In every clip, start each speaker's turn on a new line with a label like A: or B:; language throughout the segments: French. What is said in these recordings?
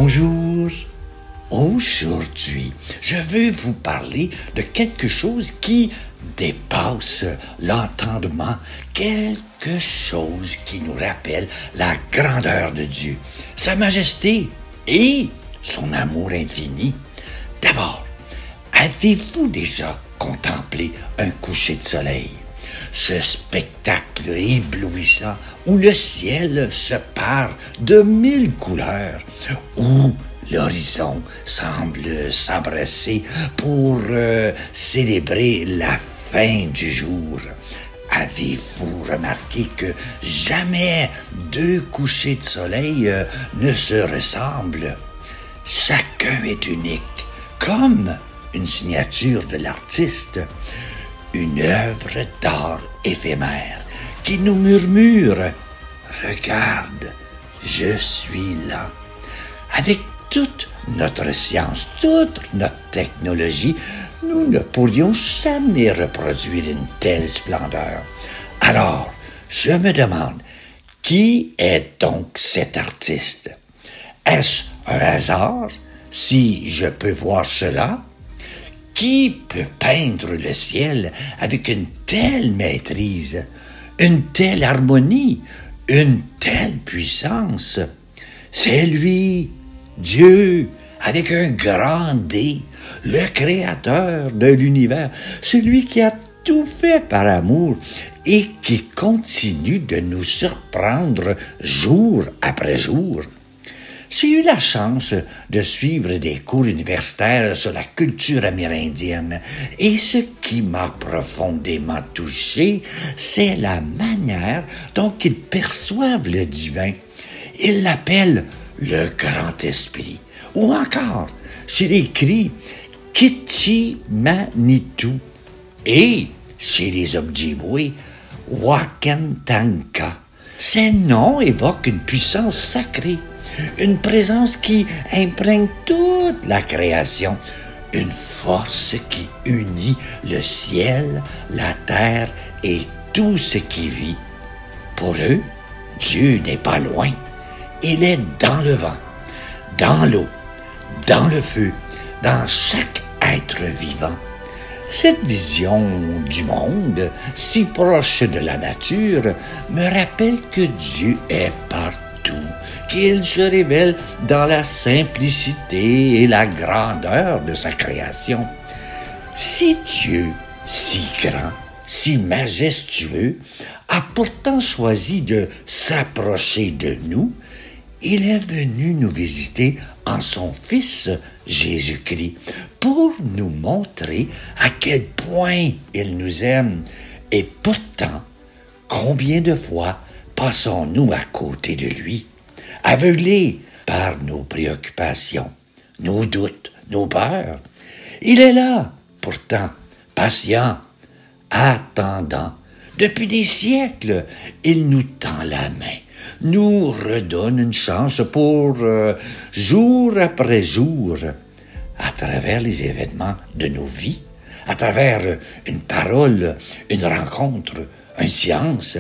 A: Bonjour. Aujourd'hui, je veux vous parler de quelque chose qui dépasse l'entendement, quelque chose qui nous rappelle la grandeur de Dieu, sa majesté et son amour infini. D'abord, avez-vous déjà contemplé un coucher de soleil? Ce spectacle éblouissant où le ciel se pare de 1000 couleurs, où l'horizon semble s'embrasser pour célébrer la fin du jour. Avez-vous remarqué que jamais deux couchers de soleil ne se ressemblent? Chacun est unique, comme une signature de l'artiste, une œuvre d'art éphémère qui nous murmure « Regarde, je suis là ». Avec toute notre science, toute notre technologie, nous ne pourrions jamais reproduire une telle splendeur. Alors, je me demande, qui est donc cet artiste? Est-ce un hasard si je peux voir cela? Qui peut peindre le ciel avec une telle maîtrise, une telle harmonie, une telle puissance? C'est lui, Dieu, avec un grand D, le créateur de l'univers, celui qui a tout fait par amour et qui continue de nous surprendre jour après jour. J'ai eu la chance de suivre des cours universitaires sur la culture amérindienne et ce qui m'a profondément touché, c'est la manière dont ils perçoivent le divin. Ils l'appellent le grand esprit, ou encore, chez les cris, Kitchi Manitou, et chez les Ojibwe, Wakantanka. Ces noms évoquent une puissance sacrée, une présence qui imprègne toute la création, une force qui unit le ciel, la terre et tout ce qui vit. Pour eux, Dieu n'est pas loin. Il est dans le vent, dans l'eau, dans le feu, dans chaque être vivant. Cette vision du monde, si proche de la nature, me rappelle que Dieu est partout, qu'il se révèle dans la simplicité et la grandeur de sa création. Si Dieu, si grand, si majestueux, a pourtant choisi de s'approcher de nous, il est venu nous visiter en son Fils Jésus-Christ pour nous montrer à quel point il nous aime. Et pourtant, combien de fois passons-nous à côté de lui, aveuglés par nos préoccupations, nos doutes, nos peurs? Il est là, pourtant, patient, attendant. Depuis des siècles, il nous tend la main, nous redonne une chance pour jour après jour, à travers les événements de nos vies, à travers une parole, une rencontre, une séance,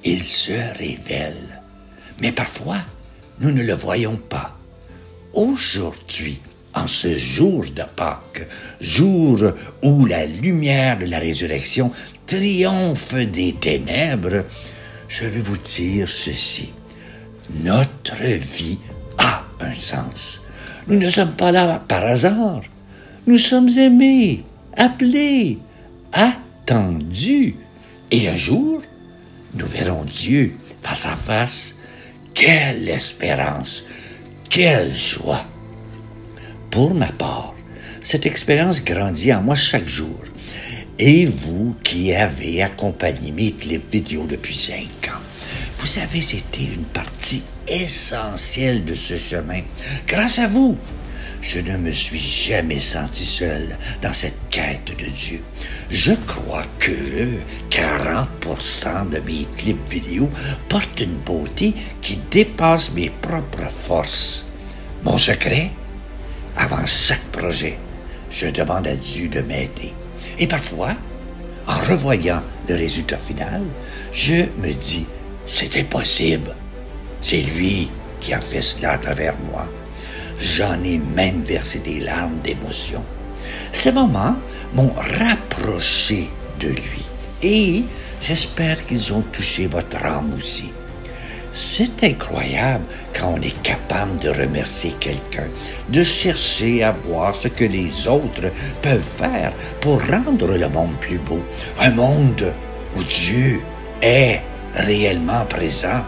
A: il se révèle. Mais parfois, nous ne le voyons pas. Aujourd'hui, en ce jour de Pâques, jour où la lumière de la résurrection triomphe des ténèbres, je vais vous dire ceci. Notre vie a un sens. Nous ne sommes pas là par hasard. Nous sommes aimés, appelés, attendus. Et un jour, nous verrons Dieu face à face. Quelle espérance, quelle joie! Pour ma part, cette expérience grandit en moi chaque jour. Et vous qui avez accompagné mes clips vidéo depuis 5 ans, vous avez été une partie essentielle de ce chemin. Grâce à vous, je ne me suis jamais senti seul dans cette quête de Dieu. Je crois que 40% de mes clips vidéo portent une beauté qui dépasse mes propres forces. Mon secret? Avant chaque projet, je demande à Dieu de m'aider. Et parfois, en revoyant le résultat final, je me dis, c'est impossible. C'est lui qui a fait cela à travers moi. j'en ai même versé des larmes d'émotion. Ces moments m'ont rapproché de lui et j'espère qu'ils ont touché votre âme aussi. C'est incroyable quand on est capable de remercier quelqu'un, de chercher à voir ce que les autres peuvent faire pour rendre le monde plus beau. Un monde où Dieu est réellement présent.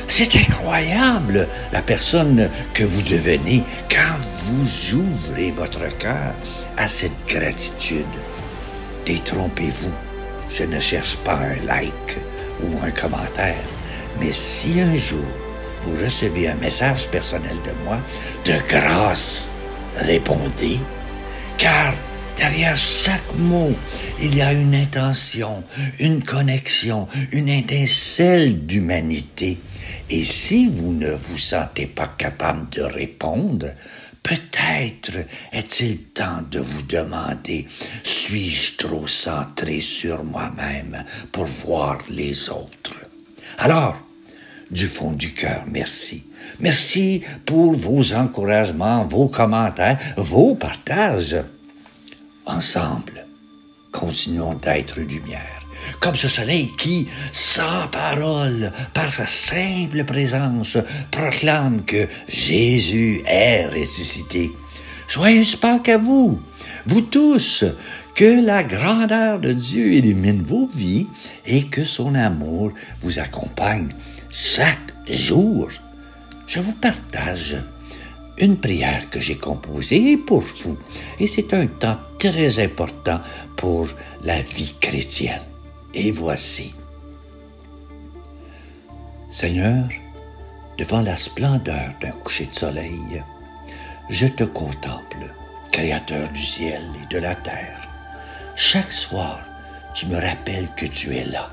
A: C'est incroyable la personne que vous devenez quand vous ouvrez votre cœur à cette gratitude. Détrompez-vous, je ne cherche pas un like ou un commentaire. Mais si un jour vous recevez un message personnel de moi, de grâce, répondez, car derrière chaque mot, il y a une intention, une connexion, une étincelle d'humanité. Et si vous ne vous sentez pas capable de répondre, peut-être est-il temps de vous demander, suis-je trop centré sur moi-même pour voir les autres? Alors, du fond du cœur, merci. Merci pour vos encouragements, vos commentaires, vos partages. Ensemble, continuons d'être lumière, comme ce soleil qui, sans parole, par sa simple présence, proclame que Jésus est ressuscité. Joyeuse Pâques à vous, vous tous, que la grandeur de Dieu illumine vos vies et que son amour vous accompagne chaque jour. Je vous partage une prière que j'ai composée pour vous et c'est un temps très important pour la vie chrétienne. Et voici. Seigneur, devant la splendeur d'un coucher de soleil, je te contemple, Créateur du ciel et de la terre. Chaque soir, tu me rappelles que tu es là,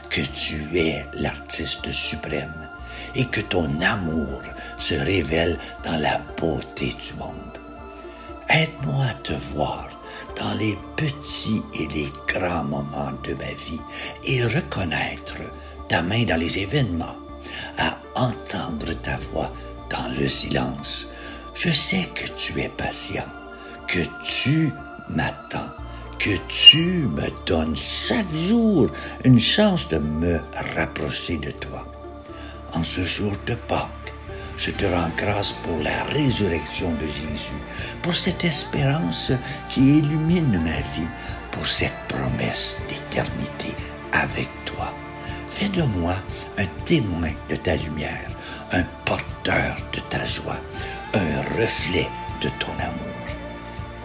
A: que tu es l'artiste suprême et que ton amour se révèle dans la beauté du monde. Aide-moi à te voir dans les petits et les grands moments de ma vie et reconnaître ta main dans les événements, à entendre ta voix dans le silence. Je sais que tu es patient, que tu m'attends, que tu me donnes chaque jour une chance de me rapprocher de toi. En ce jour de Pâques, je te rends grâce pour la résurrection de Jésus, pour cette espérance qui illumine ma vie, pour cette promesse d'éternité avec toi. Fais de moi un témoin de ta lumière, un porteur de ta joie, un reflet de ton amour.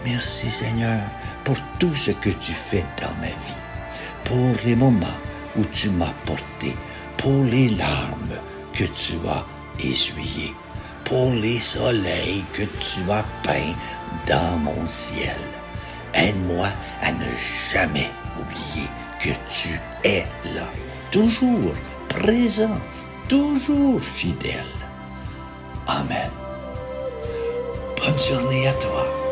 A: Merci Seigneur pour tout ce que tu fais dans ma vie, pour les moments où tu m'as porté, pour les larmes que tu as essuyées, pour les soleils que tu as peints dans mon ciel. Aide-moi à ne jamais oublier que tu es là, toujours présent, toujours fidèle. Amen. Bonne journée à toi.